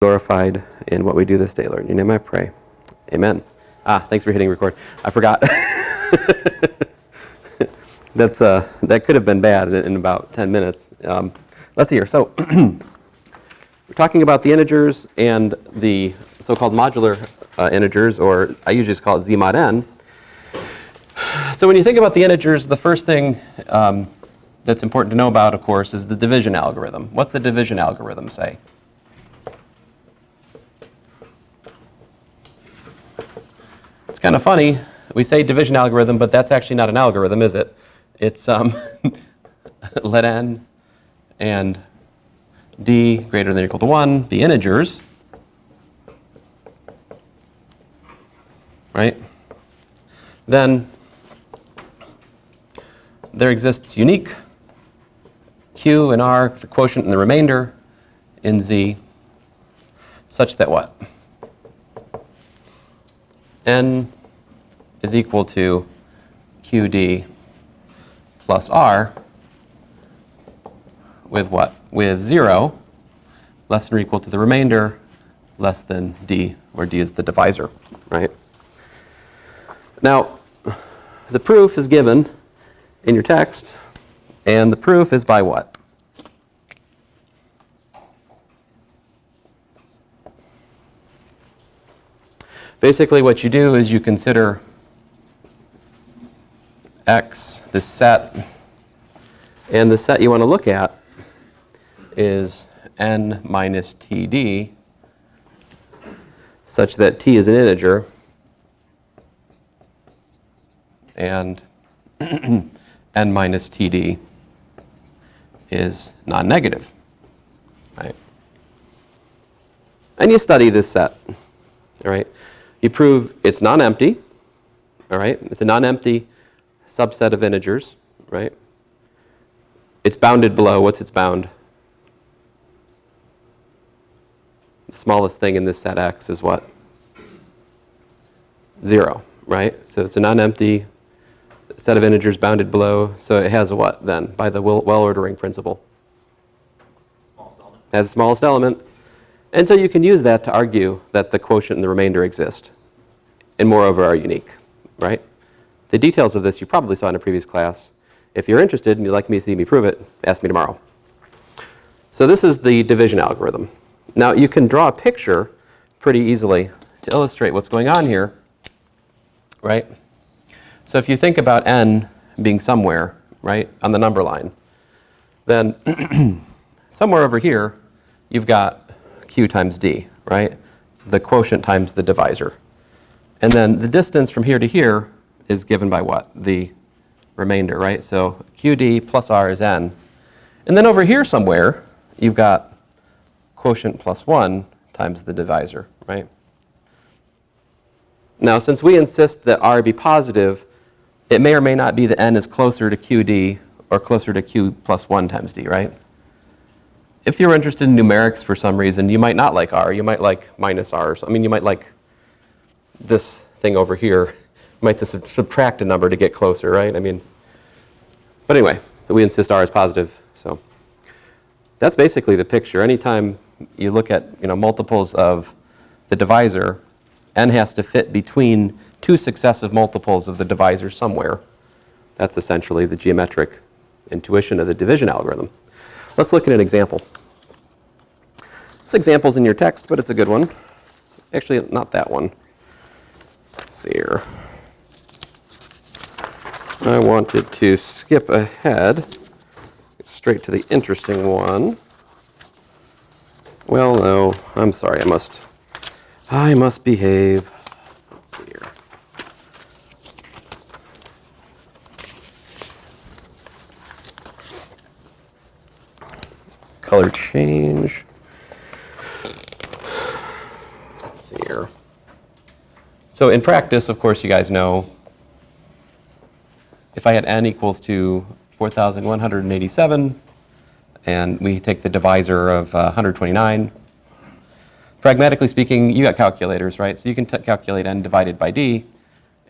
glorified in what we do this day, Lord. In your name I pray. Amen. Thanks for hitting record. I forgot. That could have been bad in about 10 minutes. Let's see here. So we're talking about the integers and the so-called modular integers, or I usually just call it z mod n. So when you think about the integers, the first thing that's important to know about, of course, is the division algorithm. What's the division algorithm say? It's kind of funny. We say division algorithm, but that's actually not an algorithm, is it? It's let n and d greater than or equal to 1 be integers, right? Then there exists unique q and r, the quotient and the remainder in z, such that what? N is equal to qd plus r with what? With 0 less than or equal to the remainder less than d, where d is the divisor, right? Now, the proof is given in your text, and the proof is by what? Basically, what you do is you consider X, this set, and the set you want to look at is n minus td, such that t is an integer, and n minus td is non-negative, right? And you study this set, all right? You prove it's non-empty, all right? It's a non-empty subset of integers, right? It's bounded below. What's its bound? The smallest thing in this set X is what? 0, right? So it's a non-empty set of integers bounded below. So it has a what then, by the well-ordering principle? Smallest element. It has the smallest element. And so you can use that to argue that the quotient and the remainder exist, and moreover are unique, right? The details of this you probably saw in a previous class. If you're interested and you'd like me to see me prove it, ask me tomorrow. So this is the division algorithm. Now you can draw a picture pretty easily to illustrate what's going on here, right? So if you think about n being somewhere, right, on the number line, then somewhere over here you've got q times d, right? The quotient times the divisor. And then the distance from here to here is given by what? The remainder, right? So qd plus r is n. And then over here somewhere, you've got quotient plus 1 times the divisor, right? Now, since we insist that r be positive, it may or may not be that n is closer to qd or closer to q plus 1 times d, right? If you're interested in numerics for some reason, you might not like r. You might like minus r. I mean, you might like this thing over here. You might just subtract a number to get closer, right? I mean, but anyway, we insist r is positive. So that's basically the picture. Anytime you look at multiples of the divisor, n has to fit between two successive multiples of the divisor somewhere. That's essentially the geometric intuition of the division algorithm. Let's look at an example. This example's in your text, but it's a good one. Actually, not that one. Let's see here. I wanted to skip ahead, straight to the interesting one. Well, no, I'm sorry. I must behave. Let's see here. Color change. Let's see here. So in practice, of course, you guys know, if I had n equals to 4,187, and we take the divisor of 129, pragmatically speaking, you got calculators, right? So you can calculate n divided by d,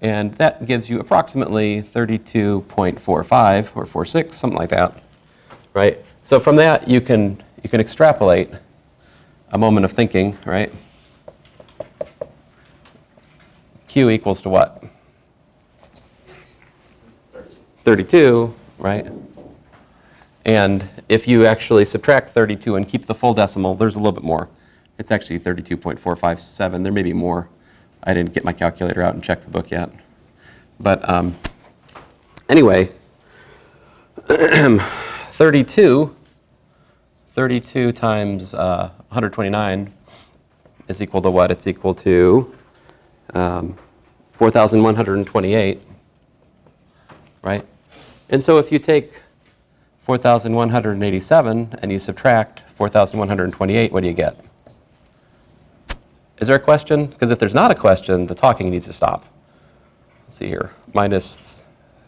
and that gives you approximately 32.45 or 46, something like that, right? So from that, you can extrapolate a moment of thinking, right? Q equals to what? 32, right? And if you actually subtract 32 and keep the full decimal, there's a little bit more. It's actually 32.457. There may be more. I didn't get my calculator out and check the book yet. But anyway, 32 times 129 is equal to what? It's equal to 4,128, right? And so if you take 4,187 and you subtract 4,128, what do you get? Is there a question? Because if there's not a question, the talking needs to stop. Let's see here. Minus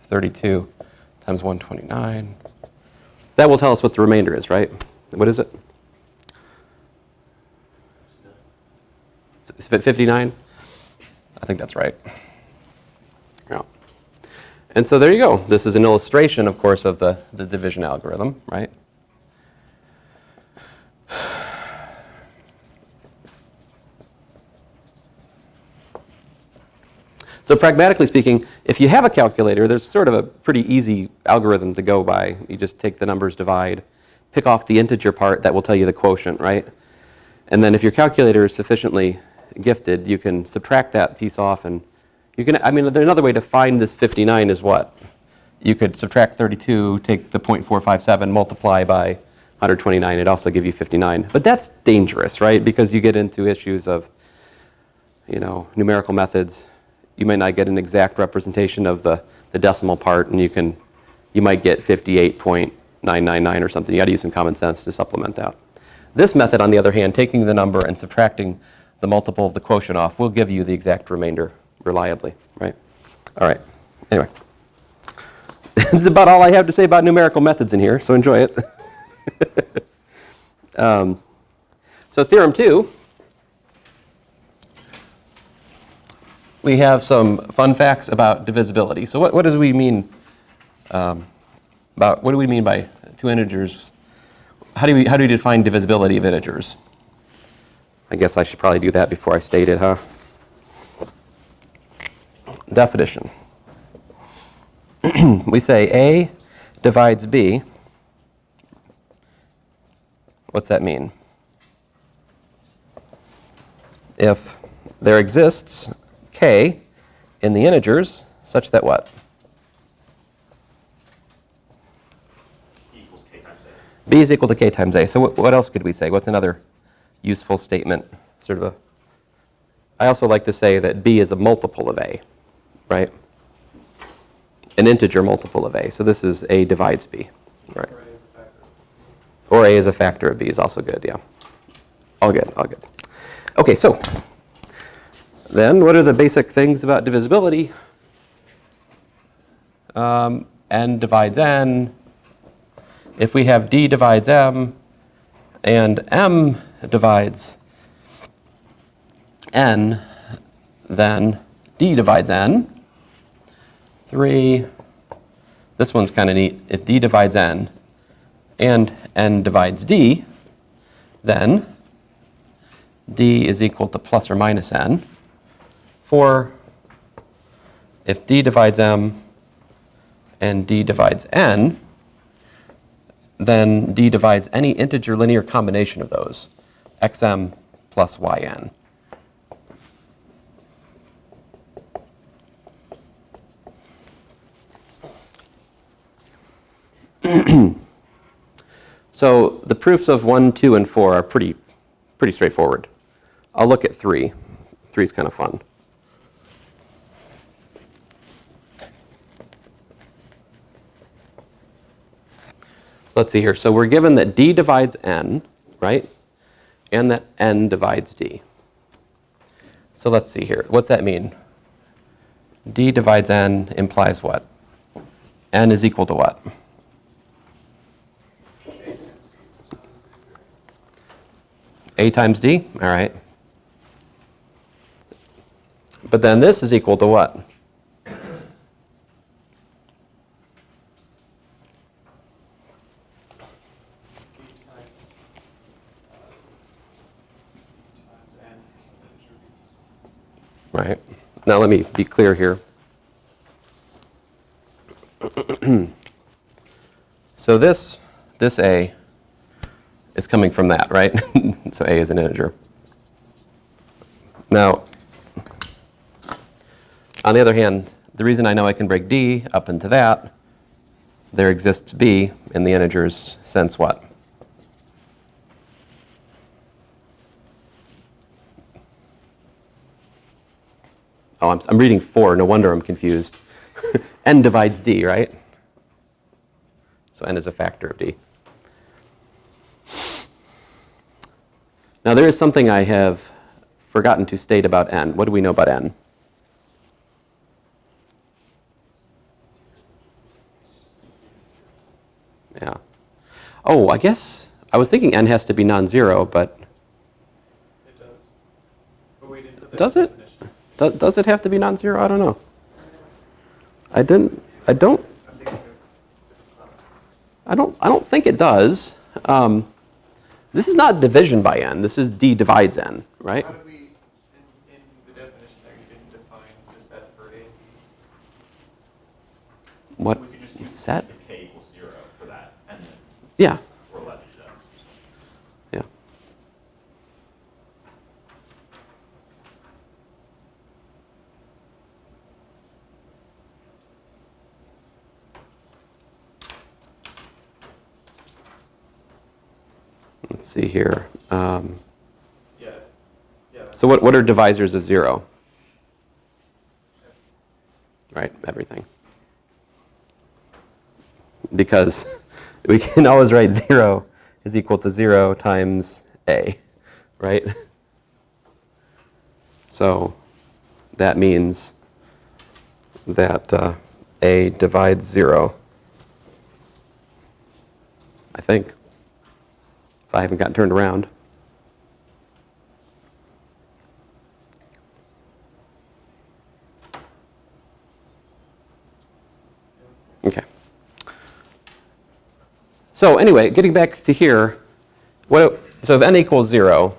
32 times 129. That will tell us what the remainder is, right? What is it? Is it 59? I think that's right. Yeah. And so there you go. This is an illustration, of course, of the division algorithm, right? So pragmatically speaking, if you have a calculator, there's sort of a pretty easy algorithm to go by. You just take the numbers, divide, pick off the integer part that will tell you the quotient, right? And then if your calculator is sufficiently gifted, you can subtract that piece off, and you can, I mean, there's another way to find this 59 is what? You could subtract 32, take the 0.457, multiply by 129, it'd also give you 59. But that's dangerous, right? Because you get into issues of, you know, numerical methods. You might not get an exact representation of the decimal part, and you might get 58.999 or something. You got to use some common sense to supplement that. This method, on the other hand, taking the number and subtracting the multiple of the quotient off, will give you the exact remainder reliably, right? All right. Anyway, that's about all I have to say about numerical methods in here, so enjoy it. So theorem 2. We have some fun facts about divisibility. So what do we mean what do we mean by two integers? How do we define divisibility of integers? I guess I should probably do that before I state it, huh? Definition. We say A divides B. What's that mean? If there exists K in the integers such that what? B equals K times A. B is equal to K times A. So what else could we say? What's another useful statement? I also like to say that B is a multiple of A, right? An integer multiple of A. So this is A divides B, right? Or A is a factor of B is also good, yeah. All good, all good. Okay, so then what are the basic things about divisibility? N divides N. If we have D divides M and M divides N, then D divides N. 3. This one's kind of neat. If D divides N and N divides D, then D is equal to plus or minus N. 4, if D divides M and D divides N, then D divides any integer linear combination of those, xm plus yn. So the proofs of 1, 2, and 4 are pretty straightforward. I'll look at 3. 3 is kind of fun. Let's see here. So we're given that D divides N, right? And that N divides D. So let's see here. What's that mean? D divides N implies what? N is equal to what? A times D? All right. But then this is equal to what? right? Now let me be clear here. So this a is coming from that, right? So a is an integer. Now, on the other hand, the reason I know I can break d up into that, there exists b in the integers since what? Oh, I'm reading 4. No wonder I'm confused. N divides d, right? So n is a factor of d. Now, there is something I have forgotten to state about n. What do we know about n? Yeah. Oh, I guess I was thinking n has to be non-zero, but It does. But we didn't put that does in the it? definition. Does it have to be non-zero? I don't know. I don't. I think we have different class. I don't think it does. This is not division by n. This is d divides n, right? How did we, in the definition there, you didn't define the set for A and B? What We could just use set? if k equals 0 for that, and then Yeah. we're left to know. Yeah. Let's see here. Yeah. Yeah. So what are divisors of 0? Right, everything. Because we can always write 0 is equal to 0 times a, right? So that means that a divides 0, I think, if I haven't gotten turned around. Okay. So anyway, getting back to here, so if n equals 0,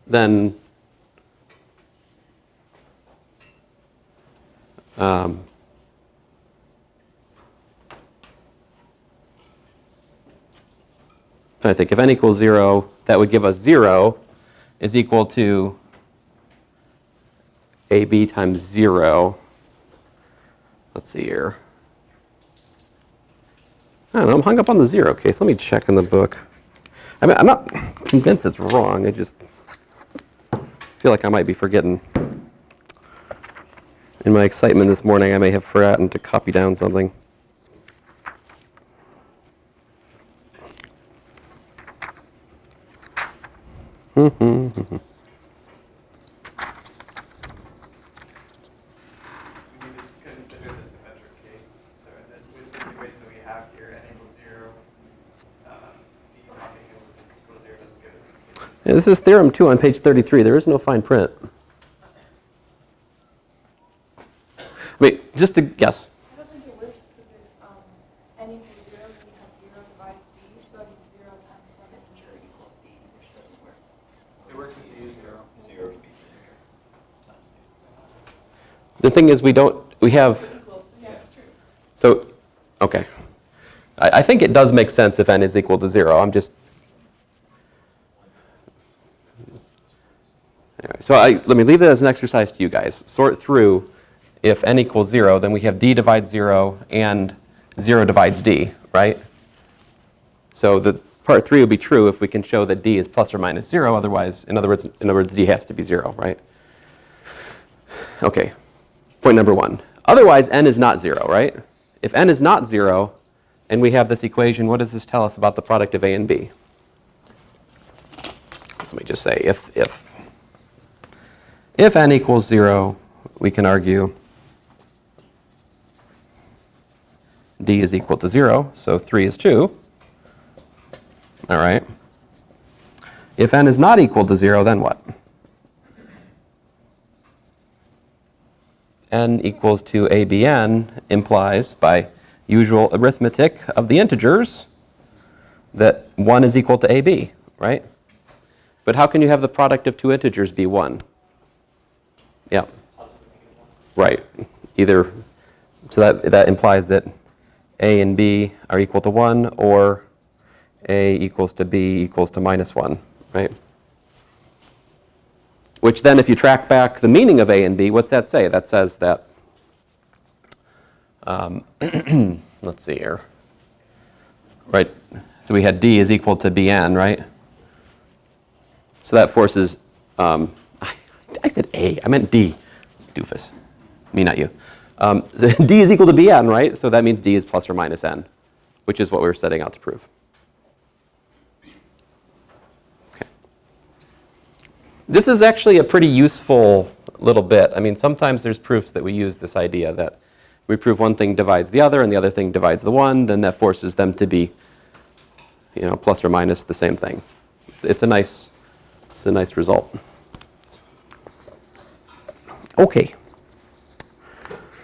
then I think if n equals 0, that would give us 0 is equal to ab times 0. Let's see here. I don't know, I'm hung up on the 0 case. Let me check in the book. I mean, I'm not convinced it's wrong. I just feel like I might be forgetting. In my excitement this morning, I may have forgotten to copy down something. We need to consider the symmetric case. So in this, with this equation that we have here, n equals 0, d not being equal to 0 doesn't give it. Yeah, this is theorem 2 on page 33. There is no fine print. Wait, just to guess. I don't think it works because if n equals 0, then you have 0 divides b, so that means 0 times some integer equals b, which doesn't work. It works if d is 0. 0 can be integer times The thing is, we have, So equals, yeah, it's true. so, okay. I think it does make sense if n is equal to 0. I'm just, anyway, so let me leave that as an exercise to you guys. Sort through, if n equals 0, then we have d divides 0 and 0 divides d, right? So the part 3 will be true if we can show that d is plus or minus 0. Otherwise, in other words, d has to be 0, right? Okay, point number 1. Otherwise, n is not 0, right? If n is not 0, and we have this equation, what does this tell us about the product of a and b? So let me just say, if n equals 0, we can argue d is equal to 0, so 3 is 2. All right. If n is not equal to 0, then what? N equals to abn implies, by usual arithmetic of the integers, that 1 is equal to ab, right? But how can you have the product of two integers be 1? Yeah. Positive. Right. Either, so that implies that a and b are equal to 1, or a equals to b equals to minus 1, right? Which then, if you track back the meaning of a and b, what's that say? That says that, let's see here, right? So we had d is equal to bn, right? So that forces, I said a, I meant d, doofus. Me, not you. So d is equal to bn, right? So that means d is plus or minus n, which is what we were setting out to prove. Okay. This is actually a pretty useful little bit. I mean, sometimes there's proofs that we use this idea that we prove one thing divides the other and the other thing divides the one, then that forces them to be, you know, plus or minus the same thing. It's a nice result. Okay.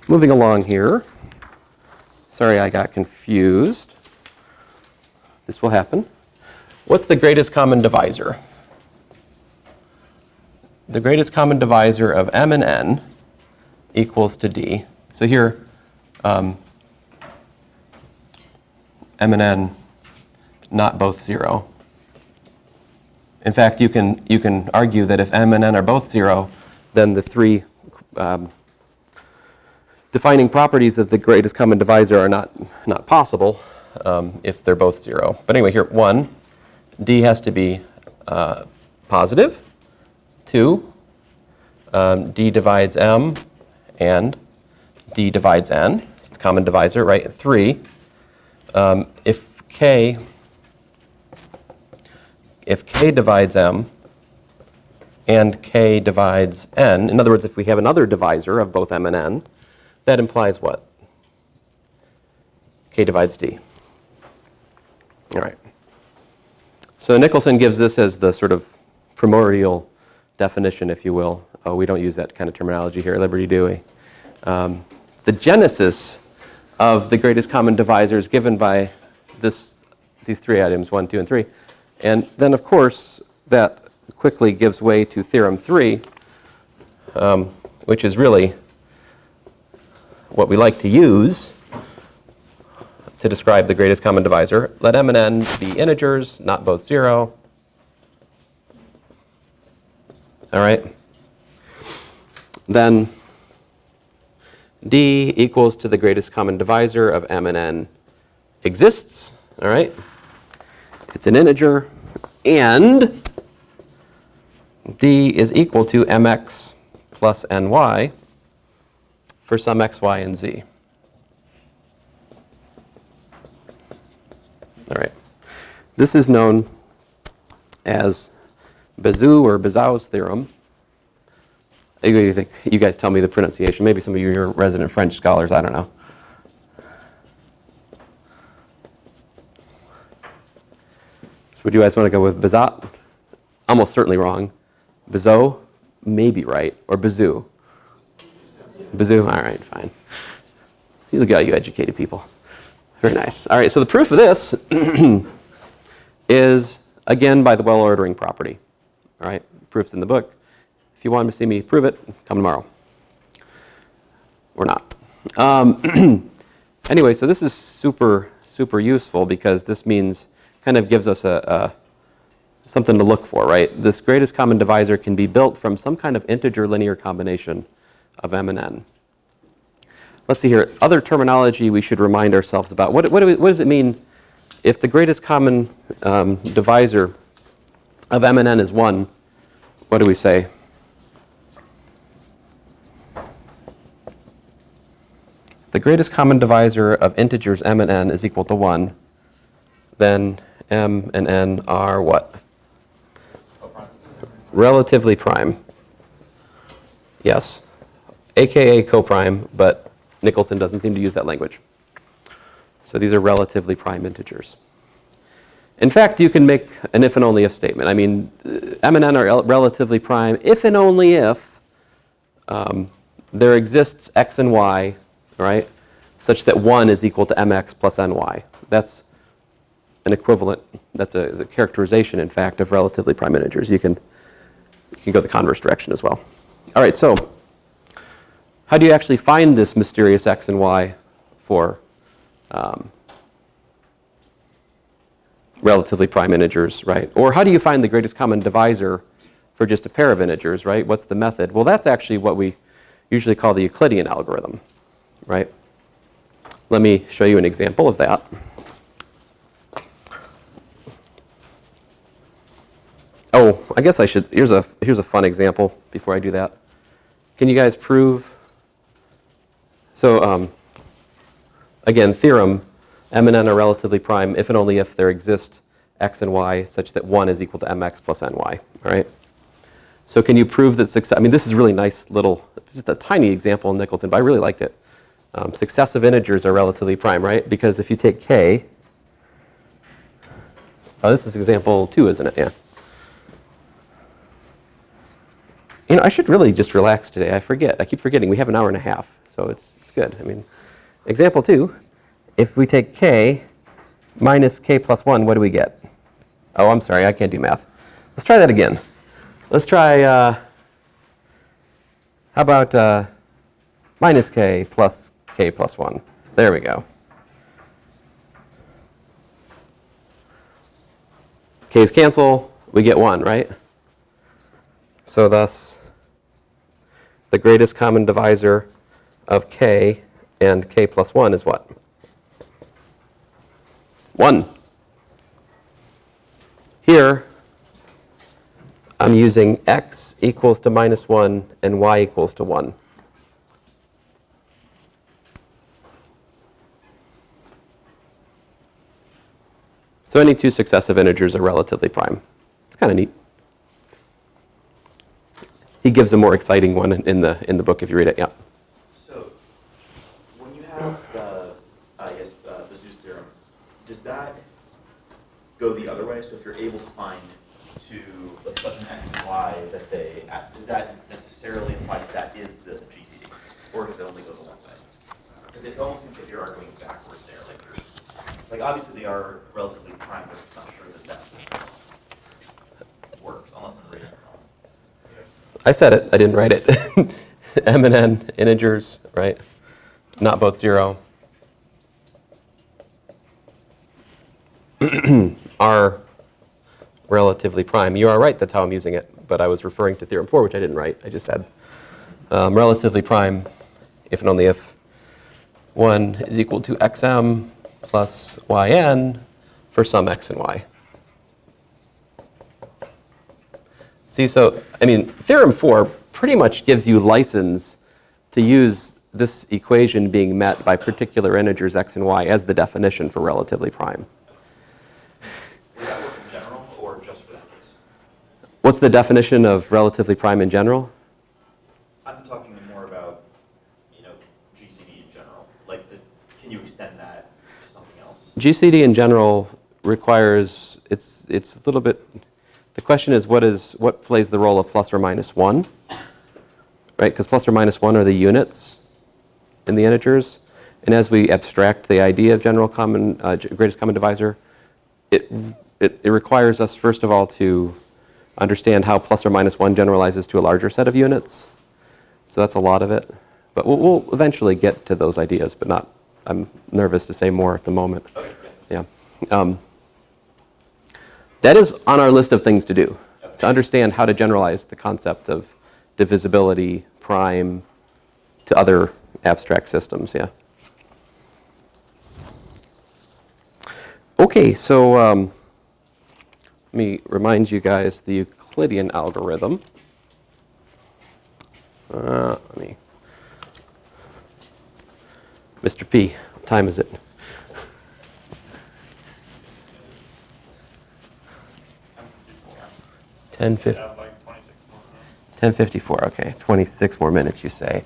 Moving along here. Sorry, I got confused. This will happen. What's the greatest common divisor? The greatest common divisor of m and n equals to d. So here, m and n not both 0. In fact, you can argue that if m and n are both 0, then the three defining properties of the greatest common divisor are not possible if they're both 0. But anyway, here, 1, d has to be positive. 2, d divides m, and d divides n. So it's a common divisor, right? 3, if k divides m and k divides n, in other words, if we have another divisor of both m and n, that implies what? K divides d. All right. So Nicholson gives this as the sort of primordial definition, if you will. Oh, we don't use that kind of terminology here at Liberty, do we? The genesis of the greatest common divisor is given by these three items, 1, 2, and 3. And then, of course, that quickly gives way to Theorem 3, which is really what we like to use to describe the greatest common divisor. Let m and n be integers, not both 0. All right. Then d equals to the greatest common divisor of m and n exists. All right. It's an integer, and d is equal to mx plus ny for some x, y, and z. All right. This is known as Bezout or Bezau's theorem. You guys tell me the pronunciation. Maybe some of you are resident French scholars. I don't know. So would you guys want to go with Bezout? Almost certainly wrong. Bezout, maybe right. Or Bezout. Bezout, all right, fine. Look at all you educated people. Very nice. All right, so the proof of this is, again, by the well-ordering property. All right, proof's in the book. If you want to see me prove it, come tomorrow. Or not. Anyway, so this is super, super useful because this means, kind of gives us something to look for, right? This greatest common divisor can be built from some kind of integer linear combination of m and n. Let's see here. Other terminology we should remind ourselves about. What does it mean if the greatest common divisor of m and n is 1? What do we say? The greatest common divisor of integers m and n is equal to 1. Then m and n are what? Relatively prime. Yes. AKA coprime, but Nicholson doesn't seem to use that language. So these are relatively prime integers. In fact, you can make an if and only if statement. I mean, m and n are relatively prime if and only if there exists x and y, right, such that 1 is equal to mx plus ny. That's an equivalent, that's a characterization, in fact, of relatively prime integers. You can go the converse direction as well. All right, so how do you actually find this mysterious x and y for relatively prime integers, right? Or how do you find the greatest common divisor for just a pair of integers, right? What's the method? Well, that's actually what we usually call the Euclidean algorithm, right? Let me show you an example of that. Oh, I guess I should, here's a fun example before I do that. Can you guys prove? So again, theorem, m and n are relatively prime if and only if there exist x and y such that 1 is equal to mx plus ny, all right? So can you prove that success, I mean, this is really nice little, it's just a tiny example in Nicholson, but I really liked it. Successive integers are relatively prime, right? Because if you take k, oh, this is example 2, isn't it? Yeah. You know, I should really just relax today. I forget. I keep forgetting. We have an hour and a half, so it's good. I mean, example 2, if we take k minus k plus 1, what do we get? Oh, I'm sorry. I can't do math. Let's try that again. Let's try, how about minus k plus 1? There we go. K's cancel. We get 1, right? So thus, the greatest common divisor of k and k plus 1 is what? 1. Here, I'm using x equals to minus 1 and y equals to 1. So any two successive integers are relatively prime. It's kind of neat. He gives a more exciting one in the book if you read it. Yeah. So when you have the, I guess, the Zeus theorem, does that go the other way? So if you're able to find two, like such an x and y that they, does that necessarily imply that that is the GCD, or does it only go the one way? Because it almost seems like you're arguing backwards there. Like obviously they are relatively prime, but I'm not sure that works unless I'm reading it wrong. I said it. I didn't write it. M and n integers, right? Not both 0. Are relatively prime. You are right. That's how I'm using it. But I was referring to theorem 4, which I didn't write. I just said relatively prime if and only if 1 is equal to xm plus yn for some x and y. See, so, I mean, theorem 4 pretty much gives you license to use this equation being met by particular integers x and y as the definition for relatively prime. Does that work in general or just for that case? What's the definition of relatively prime in general? I'm talking more about, GCD in general. Like, can you extend that to something else? GCD in general requires, it's a little bit, the question is what plays the role of plus or minus 1, right? Because plus or minus 1 are the units in the integers. And as we abstract the idea of general common, greatest common divisor, it requires us, first of all, to understand how plus or minus 1 generalizes to a larger set of units. So that's a lot of it. But we'll eventually get to those ideas, but not, I'm nervous to say more at the moment. Okay, Yeah. That is on our list of things to do, to understand how to generalize the concept of divisibility, prime, to other abstract systems, yeah. Okay, so let me remind you guys the Euclidean algorithm. Mr. P, what time is it? 10:54, okay. 26 more minutes, you say.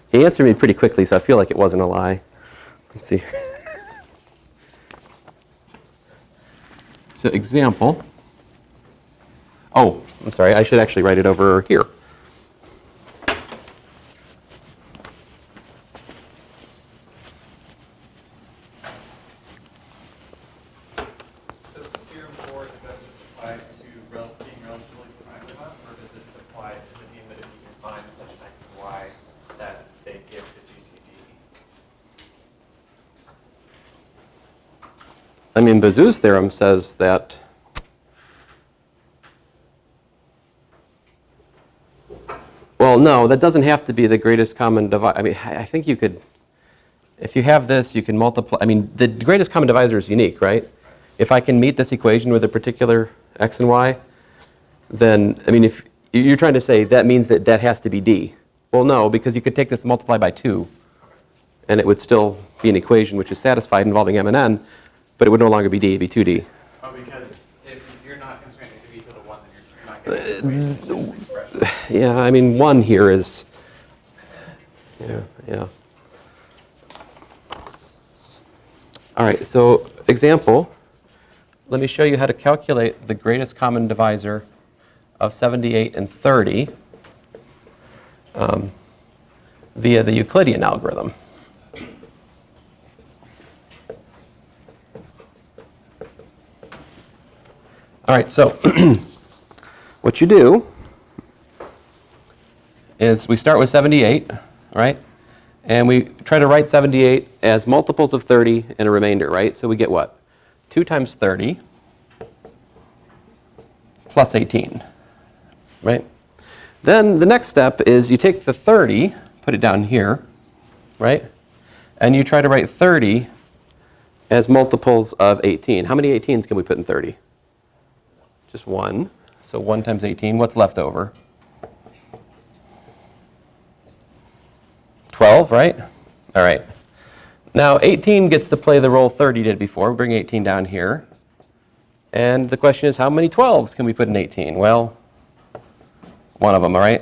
He answered me pretty quickly, so I feel like it wasn't a lie. Let's see. So example. Oh, I'm sorry. I should actually write it over here. So theorem 4, does that just apply to being I mean, Bezout's theorem says that well, no, that doesn't have to be the greatest common divisor. I mean, I think you could, if you have this, you can multiply. I mean, the greatest common divisor is unique, right? If I can meet this equation with a particular x and y, then, I mean, if you're trying to say that means that that has to be d. Well, no, because you could take this and multiply by 2, and it would still be an equation which is satisfied involving m and n, but it would no longer be d, it'd be 2d. Oh, because if you're not constrained to b to the 1, then you're not getting the equation, it's just an expression. Yeah, I mean, 1 here is, yeah. All right, so example, let me show you how to calculate the greatest common divisor of 78 and 30 via the Euclidean algorithm. All right, so what you do is we start with 78, right? And we try to write 78 as multiples of 30 and a remainder, right? So we get what? 2 times 30 plus 18, right? Then the next step is you take the 30, put it down here, right? And you try to write 30 as multiples of 18. How many 18s can we put in 30? Just 1. So 1 times 18, what's left over? 12, right? All right. Now 18 gets to play the role 30 did before. Bring 18 down here. And the question is, how many 12s can we put in 18? Well, one of them, all right?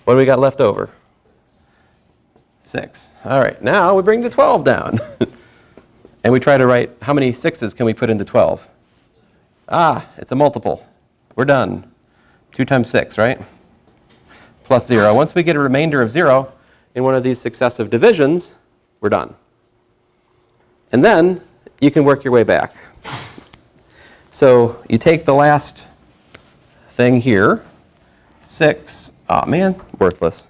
What do we got left over? 6. All right, now we bring the 12 down. And we try to write, how many 6s can we put into 12? Ah, it's a multiple. We're done. 2 times 6, right? Plus 0. Once we get a remainder of 0 in one of these successive divisions, we're done. And then you can work your way back. So you take the last thing here, 6. Oh man, worthless.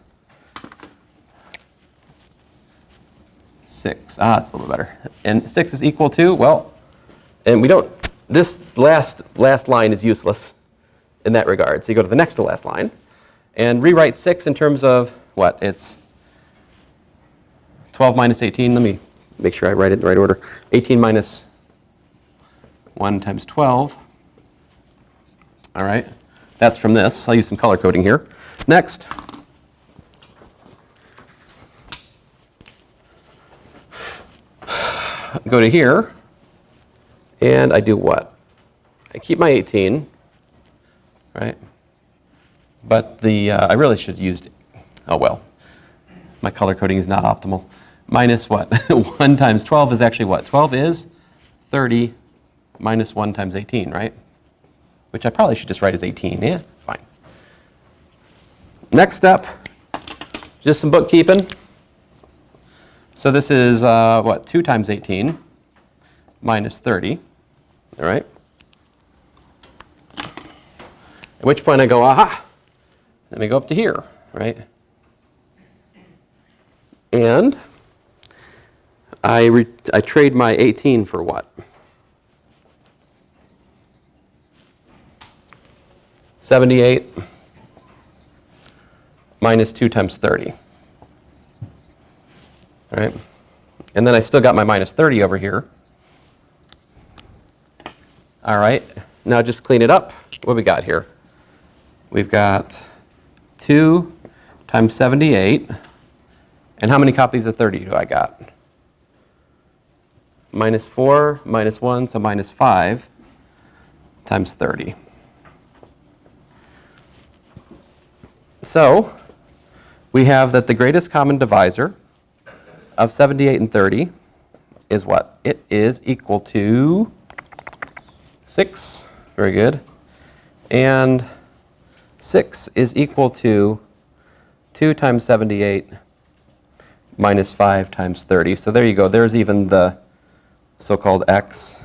6. Ah, it's a little better. And 6 is equal to, well, and we don't, this last line is useless in that regard. So you go to the next to last line and rewrite 6 in terms of what? It's 12 minus 18. Let me make sure I write it in the right order. 18 minus 1 times 12. All right. That's from this. I'll use some color coding here. Next. Go to here. And I do what? I keep my 18, right? But the I really should have used, oh well, my color coding is not optimal. Minus what? 1 times 12 is actually what? 12 is 30 minus 1 times 18, right? Which I probably should just write as 18. Yeah, fine. Next step, just some bookkeeping. So this is what? 2 times 18 minus 30. All right. At which point I go, aha, let me go up to here, right? And I trade my 18 for what? 78 minus 2 times 30. All right. And then I still got my minus 30 over here. All right, now just clean it up. What do we got here? We've got 2 times 78. And how many copies of 30 do I got? Minus 4, minus 1, so minus 5 times 30. So we have that the greatest common divisor of 78 and 30 is what? It is equal to 6. Very good. And 6 is equal to 2 times 78 minus 5 times 30. So there you go. There's even the so-called x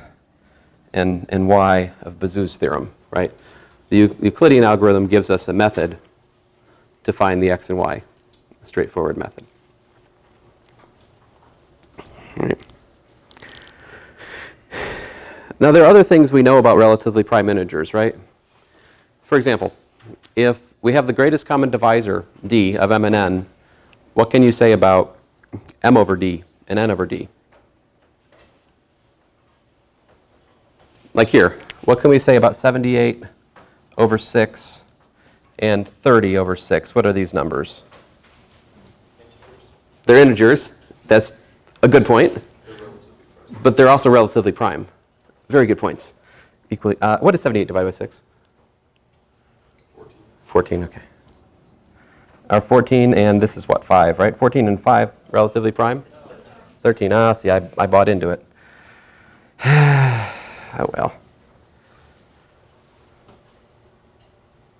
and y of Bezout's theorem, right? The Euclidean algorithm gives us a method to find the x and y, a straightforward method. All right. Now, there are other things we know about relatively prime integers, right? For example, if we have the greatest common divisor, d, of m and n, what can you say about m over d and n over d? Like here, what can we say about 78 over 6 and 30 over 6? What are these numbers? They're integers. That's a good point. But they're also relatively prime. Very good points. Equally, what is 78 divided by 6? 14. 14, okay. 14, and this is what, 5, right? 14 and 5, relatively prime? 13. Ah, see, I bought into it. Oh, well.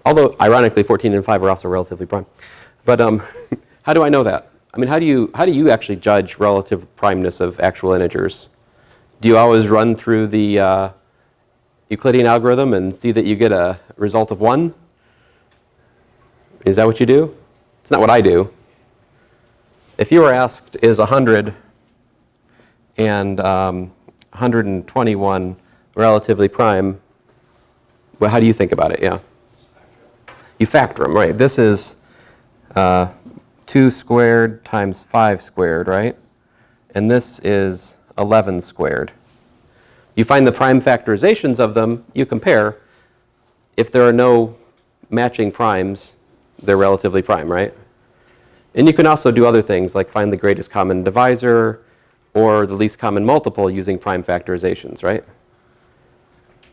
Although, ironically, 14 and 5 are also relatively prime. But how do I know that? I mean, how do you actually judge relative primeness of actual integers? Do you always run through the Euclidean algorithm and see that you get a result of 1? Is that what you do? It's not what I do. If you were asked, is 100 and 121 relatively prime, well, how do you think about it? Yeah. You factor them, right? This is 2 squared times 5 squared, right? And this is 11 squared. You find the prime factorizations of them, you compare. If there are no matching primes, they're relatively prime, right? And you can also do other things like find the greatest common divisor or the least common multiple using prime factorizations, right?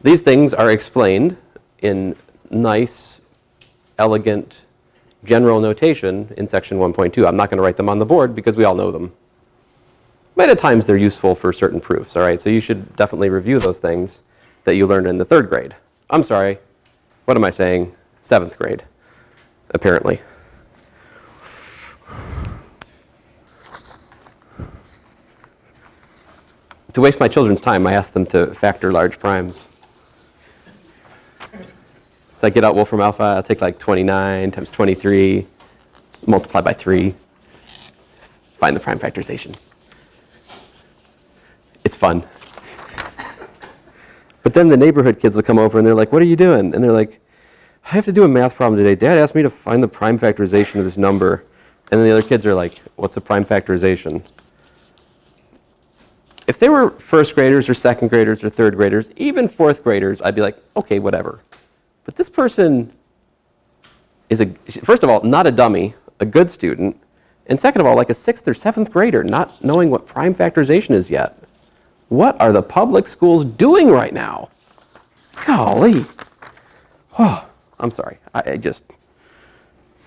These things are explained in nice, elegant, general notation in section 1.2. I'm not going to write them on the board because we all know them. But at times they're useful for certain proofs, all right? So you should definitely review those things that you learned in the 3rd grade. I'm sorry, what am I saying? 7th grade, apparently. To waste my children's time, I ask them to factor large primes. So I get out Wolfram alpha, I'll take like 29 times 23, multiply by 3, find the prime factorization. It's fun. But then the neighborhood kids will come over and they're like, what are you doing? And they're like, I have to do a math problem today. Dad asked me to find the prime factorization of this number. And then the other kids are like, what's a prime factorization? If they were 1st graders or 2nd graders or 3rd graders, even 4th graders, I'd be like, okay, whatever. But this person is, first of all, not a dummy, a good student. And second of all, like a 6th or 7th grader, not knowing what prime factorization is yet. What are the public schools doing right now? Golly. Oh, I'm sorry. I just,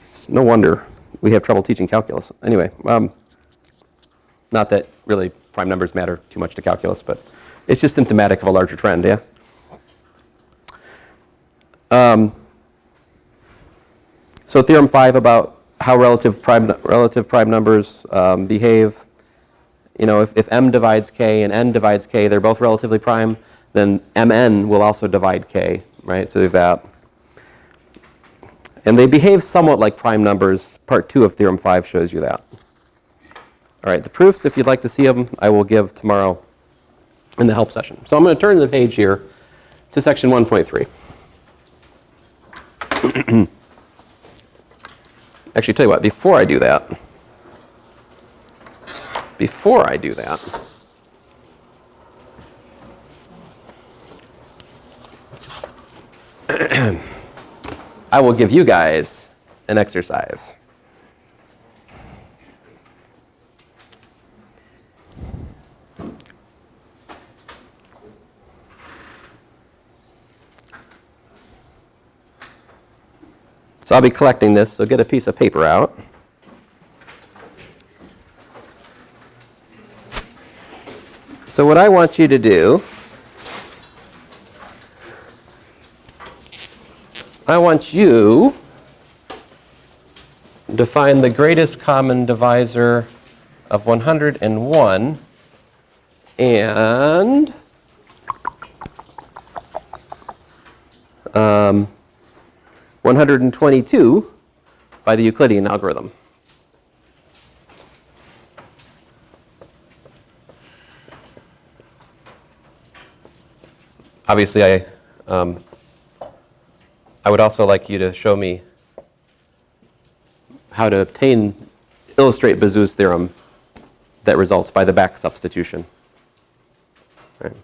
it's no wonder we have trouble teaching calculus. Anyway, not that really prime numbers matter too much to calculus, but it's just symptomatic of a larger trend, yeah? So theorem 5 about how relative prime numbers behave. You know, if m divides k and n divides k, they're both relatively prime, then mn will also divide k, right? So we have that. And they behave somewhat like prime numbers. Part 2 of theorem 5 shows you that. All right, the proofs, if you'd like to see them, I will give tomorrow in the help session. So I'm going to turn the page here to section 1.3. Actually, tell you what, before I do that, I will give you guys an exercise. So I'll be collecting this, so get a piece of paper out. So what I want you to do, I want you to find the greatest common divisor of 101 and 122 by the Euclidean algorithm. obviously, I would also like you to show me how to illustrate Bezout's theorem that results by the back substitution. Right.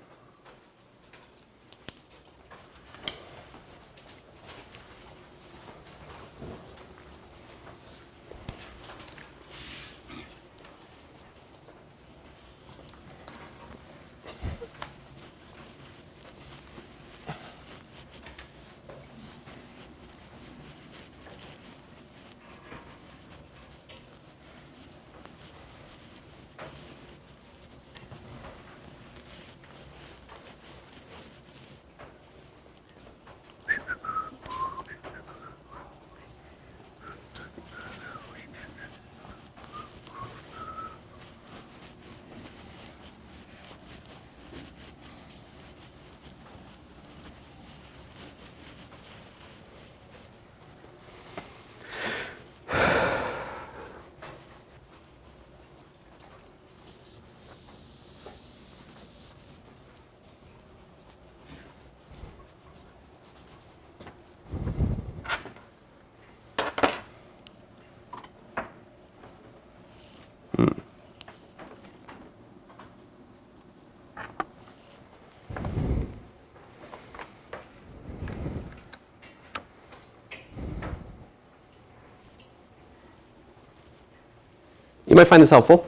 You might find this helpful.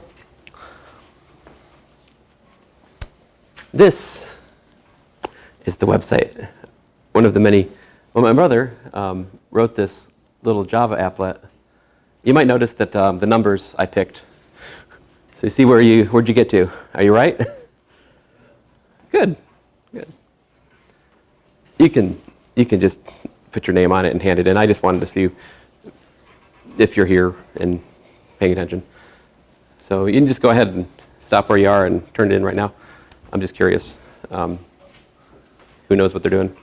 This is the website. One of the many. Well, my brother wrote this little Java applet. You might notice that the numbers I picked. So you see where'd you get to? Are you right? Good. Good. You can just put your name on it and hand it in. I just wanted to see if you're here and paying attention. So you can just go ahead and stop where you are and turn it in right now. I'm just curious. Who knows what they're doing?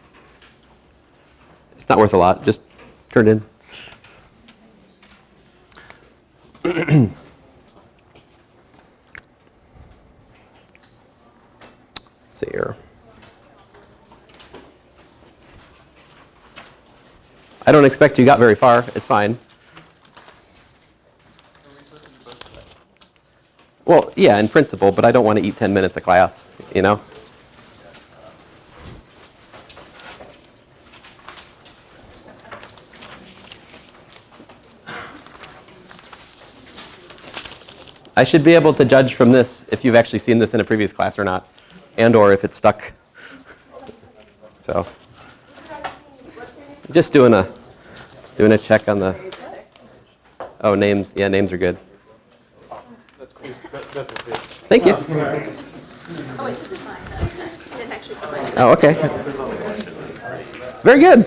It's not worth a lot. Just turn it in. Let's see here. I don't expect you got very far. It's fine. Well, yeah, in principle, but I don't want to eat 10 minutes of class, you know? I should be able to judge from this if you've actually seen this in a previous class or not, and or if it's stuck. So, just doing a check on the, oh, names, yeah, names are good. Thank you. Oh, wait, this is mine. I didn't actually put mine in. Oh, okay. Very good.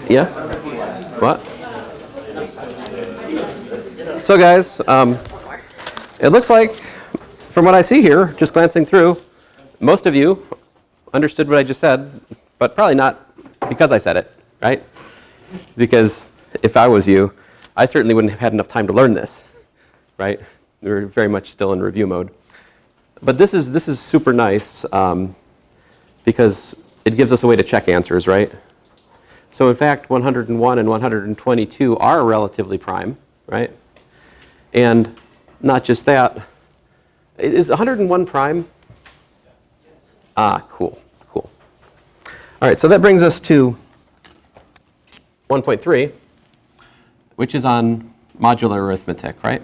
Yeah? What? So guys, it looks like, from what I see here, just glancing through, most of you understood what I just said, but probably not because I said it, right? Because if I was you, I certainly wouldn't have had enough time to learn this, right? We're very much still in review mode. But this is super nice because it gives us a way to check answers, right? So in fact, 101 and 122 are relatively prime, right? And not just that, is 101 prime? Ah, cool, cool. All right, so that brings us to 1.3. Which is on modular arithmetic, right?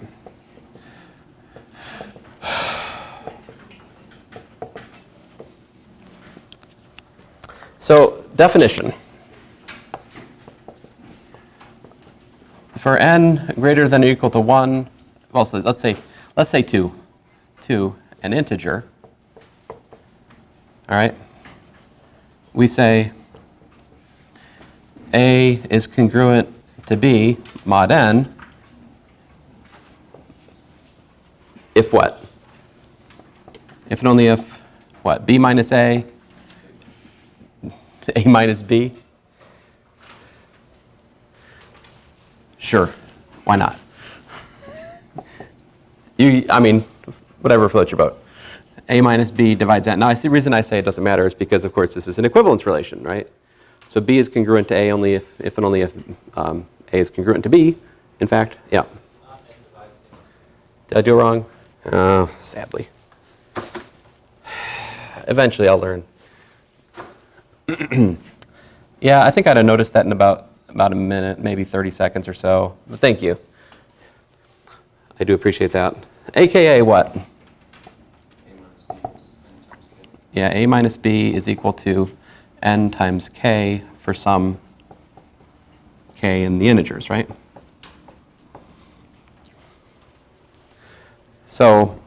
So, definition. For n greater than or equal to 1, well, so let's say 2, an integer, all right? We say A is congruent to B mod n if what? If and only if what? B minus A minus B? Sure, why not? I mean, whatever floats your boat. A minus B divides N. Now, the reason I say it doesn't matter is because, of course, this is an equivalence relation, right? So B is congruent to A only if and only if A is congruent to B. In fact, yeah. Did I do it wrong? Sadly. Eventually, I'll learn. Yeah, I think I'd have noticed that in about a minute, maybe 30 seconds or so. But thank you. I do appreciate that. AKA what? Yeah, A minus B is equal to N times K for some K in the integers, right? So,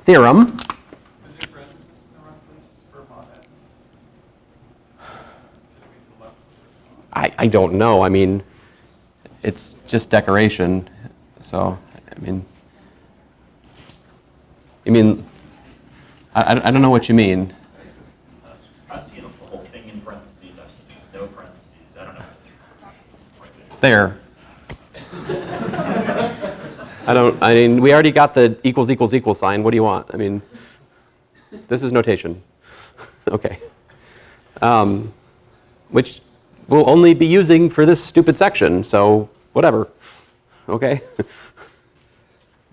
theorem. Is there parentheses in the wrong place for mod n? Should it be to the left? I don't know. I mean, it's just decoration. So, I mean, I don't know what you mean. I've seen the whole thing in parentheses. I've seen no parentheses. I don't know. There. I mean, we already got the equals equals equals sign. What do you want? I mean, this is notation. Okay. Which we'll only be using for this stupid section, so whatever. Okay?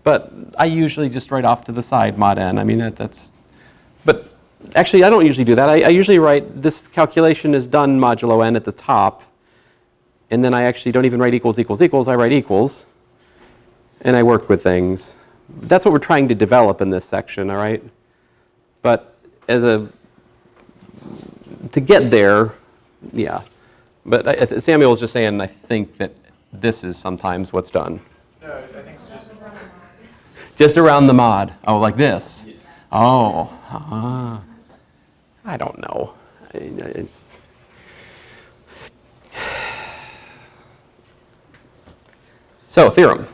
But I usually just write off to the side mod n. I mean, that's... But actually, I don't usually do that. I usually write this calculation is done modulo n at the top, and then I actually don't even write equals equals equals. I write equals, and I work with things. That's what we're trying to develop in this section, all right? But to get there, yeah. But Samuel was just saying, I think that this is sometimes what's done. No, I think it's Just around the mod. Oh, like this? Oh. I don't know. So, theorem.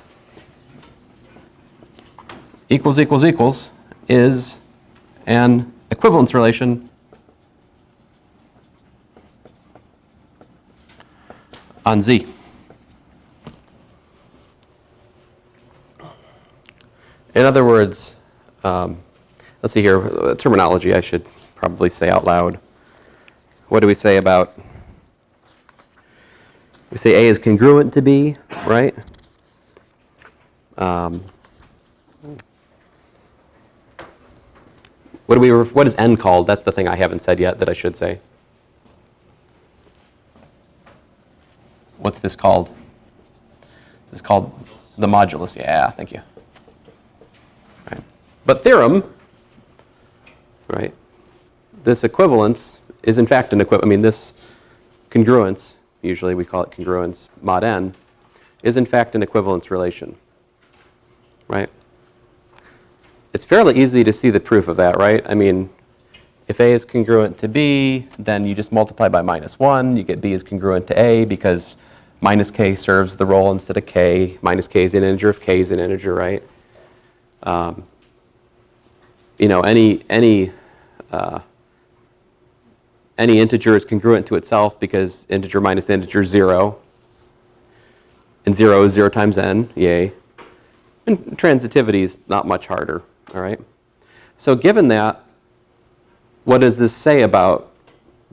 Equals equals equals is an equivalence relation on Z. In other words, let's see here, terminology I should probably say out loud. What do we say about, we say A is congruent to B, right? What is N called? That's the thing I haven't said yet that I should say. What's this called? This is called the modulus. Yeah, thank you. Right. But theorem, right? This equivalence is in fact an equivalence. I mean, this congruence, usually we call it congruence, mod n, is in fact an equivalence relation, right? It's fairly easy to see the proof of that, right? I mean, if A is congruent to B, then you just multiply by -1. You get B is congruent to A because minus K serves the role instead of K. Minus K is an integer if K is an integer, right? You know, any integer is congruent to itself because integer minus integer is 0. And 0 is 0 times n, yay. And transitivity is not much harder, all right? So given that, what does this say about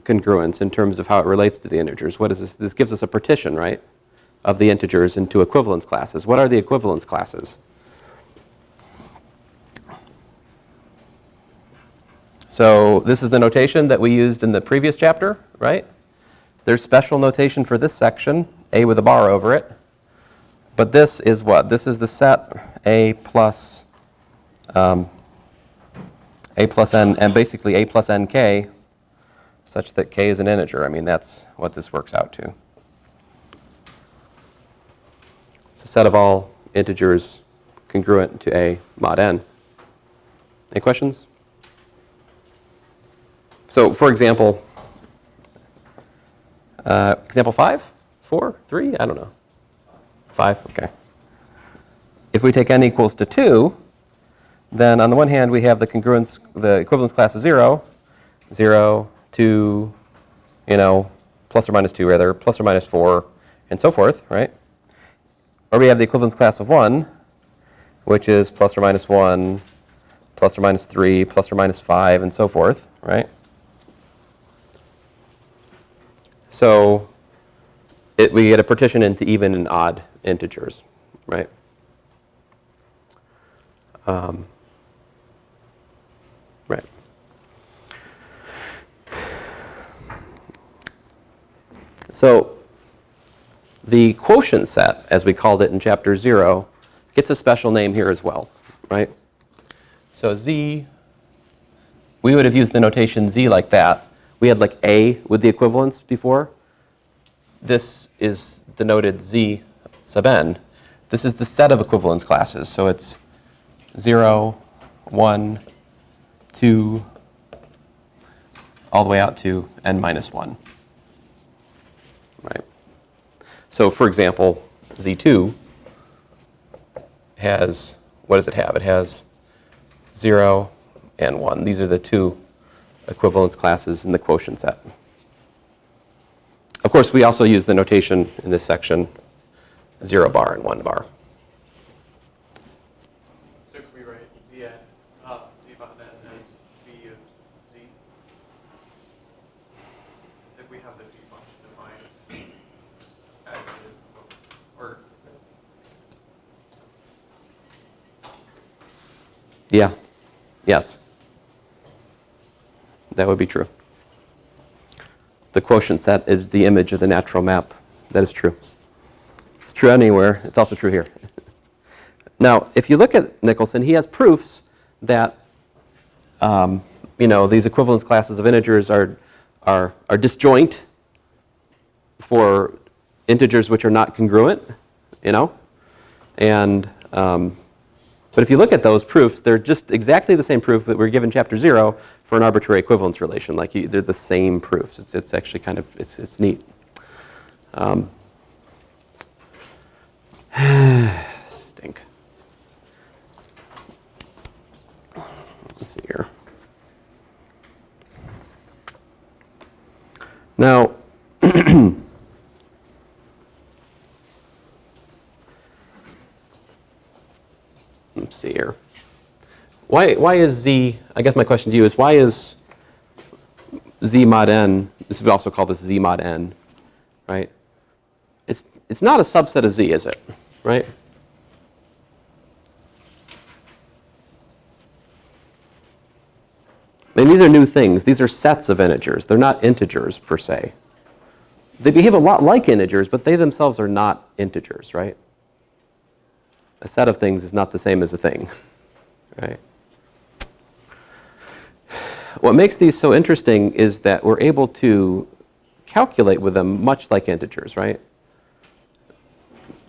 congruence in terms of how it relates to the integers? What is this? This gives us a partition, right, of the integers into equivalence classes. What are the equivalence classes? So this is the notation that we used in the previous chapter, right? There's special notation for this section, A with a bar over it. But this is what? This is the set A plus n, and basically A plus nk, such that k is an integer. I mean, that's what this works out to. It's a set of all integers congruent to A mod n. Any questions? So, for example, example 5, 4, 3, I don't know. 5, okay. If we take n equals to 2, then on the one hand we have the equivalence class of 0, 0, 2, you know, plus or minus 2 rather, plus or minus 4, and so forth, right? Or we have the equivalence class of 1, which is plus or minus 1, plus or minus 3, plus or minus 5, and so forth, right? So we get a partition into even and odd integers, right? Right. So the quotient set, as we called it in chapter 0, gets a special name here as well, right? So z, we would have used the notation z like that. We had like a with the equivalence before. This is denoted z sub n. This is the set of equivalence classes. So it's 0, 1, 2, all the way out to n minus 1. Right. So for example, z2 has, what does it have? It has 0 and 1. These are the two equivalence classes in the quotient set. Of course, we also use the notation in this section, 0 bar and 1 bar. So could we write z bar n as v of z? If we have the phi function defined as it is in the book, or Yeah. Yes. That would be true. The quotient set is the image of the natural map. That is true. It's true anywhere. It's also true here. Now, if you look at Nicholson, he has proofs that these equivalence classes of integers are disjoint for integers which are not congruent, and but if you look at those proofs, they're just exactly the same proof that we're given in chapter 0 for an arbitrary equivalence relation. Like they're the same proofs. It's actually kind of, it's neat. Stink. Let's see here. Now, let's see here. Why is z, I guess my question to you is, why is z mod n, this we also call this z mod n, right? It's not a subset of z, is it? Right? I mean, these are new things. These are sets of integers. They're not integers per se. They behave a lot like integers, but they themselves are not integers, right? A set of things is not the same as a thing, right? What makes these so interesting is that we're able to calculate with them much like integers, right?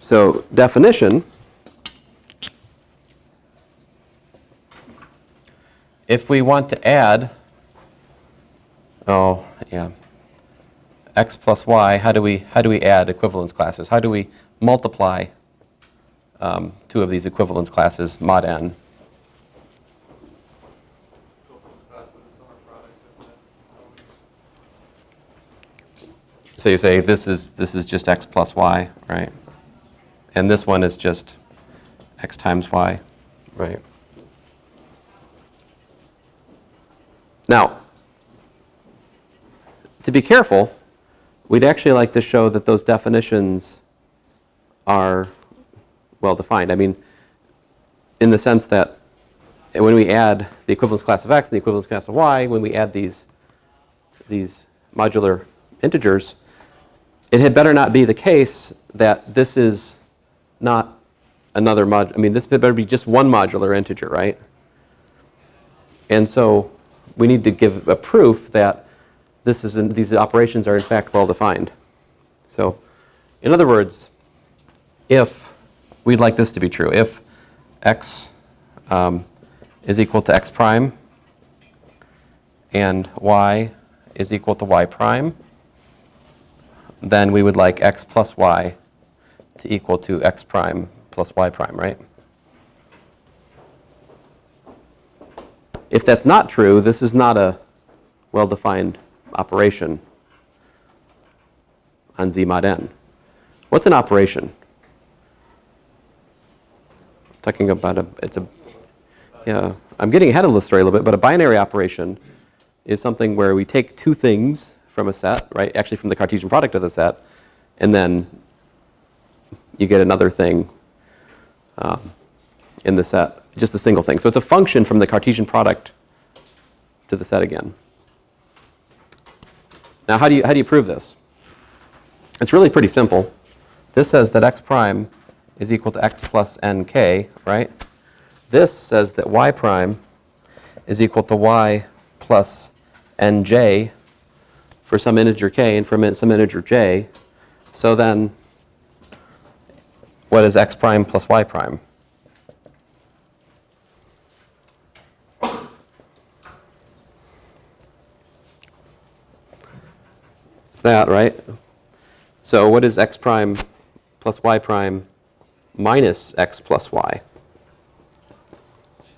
So definition, if we want to add, x plus y, how do we add equivalence classes? How do we multiply two of these equivalence classes, mod n? equivalence class of the summer product of the So you say this is just x plus y, right? And this one is just x times y, right? Now, to be careful, we'd actually like to show that those definitions are well defined. I mean, in the sense that when we add the equivalence class of x and the equivalence class of y, when we add these modular integers, it had better not be the case that this is not another mod. I mean, this better be just one modular integer, right? And so we need to give a proof that these operations are in fact well defined. So, in other words, if we'd like this to be true, if x is equal to x prime and y is equal to y prime, then we would like x plus y to equal to x prime plus y prime, right? If that's not true, this is not a well-defined operation on z mod n. What's an operation? Talking about I'm getting ahead of the story a little bit, but a binary operation is something where we take two things from a set, right? Actually from the Cartesian product of the set, and then you get another thing in the set, just a single thing. So it's a function from the Cartesian product to the set again. Now, how do you prove this? It's really pretty simple. This says that x prime is equal to x plus nk, right? This says that y prime is equal to y plus nj for some integer k and for some integer j. So then, what is x prime plus y prime? It's that, right? So what is x prime plus y prime minus x plus y?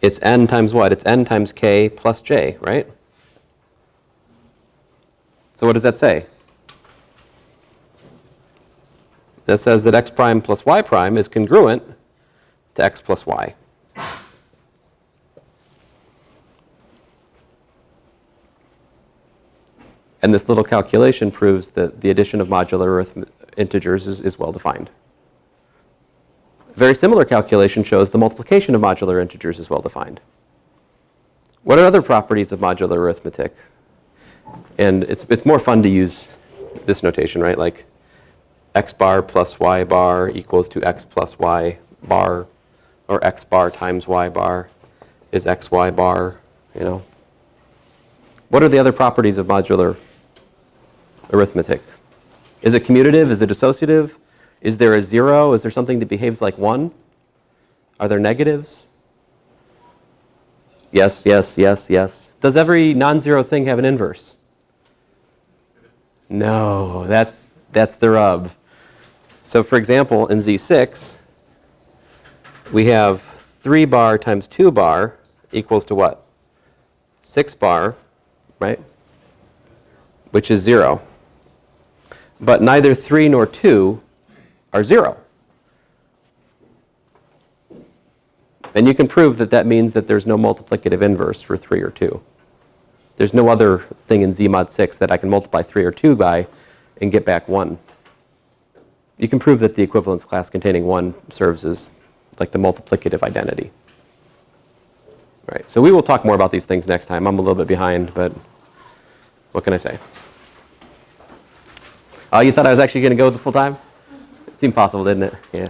It's n times what? It's n times k plus j, right? So what does that say? That says that x prime plus y prime is congruent to x plus y. And this little calculation proves that the addition of modular integers is well defined. A very similar calculation shows the multiplication of modular integers is well defined. What are other properties of modular arithmetic? And it's more fun to use this notation, right? Like x bar plus y bar equals to x plus y bar, or x bar times y bar is xy bar, you know. What are the other properties of modular arithmetic? Is it commutative? Is it associative? Is there a zero? Is there something that behaves like 1? Are there negatives? Yes, yes, yes, yes. Does every non-zero thing have an inverse? No, that's the rub. So for example, in Z6, we have 3 bar times 2 bar equals to what? 6 bar, right? Which is 0. But neither 3 nor 2 are 0. And you can prove that that means that there's no multiplicative inverse for 3 or 2. There's no other thing in Z mod 6 that I can multiply 3 or 2 by and get back 1. You can prove that the equivalence class containing 1 serves as like the multiplicative identity. Right. So we will talk more about these things next time. I'm a little bit behind, but what can I say? Oh, you thought I was actually going to go with the full time? It seemed possible, didn't it? Yeah.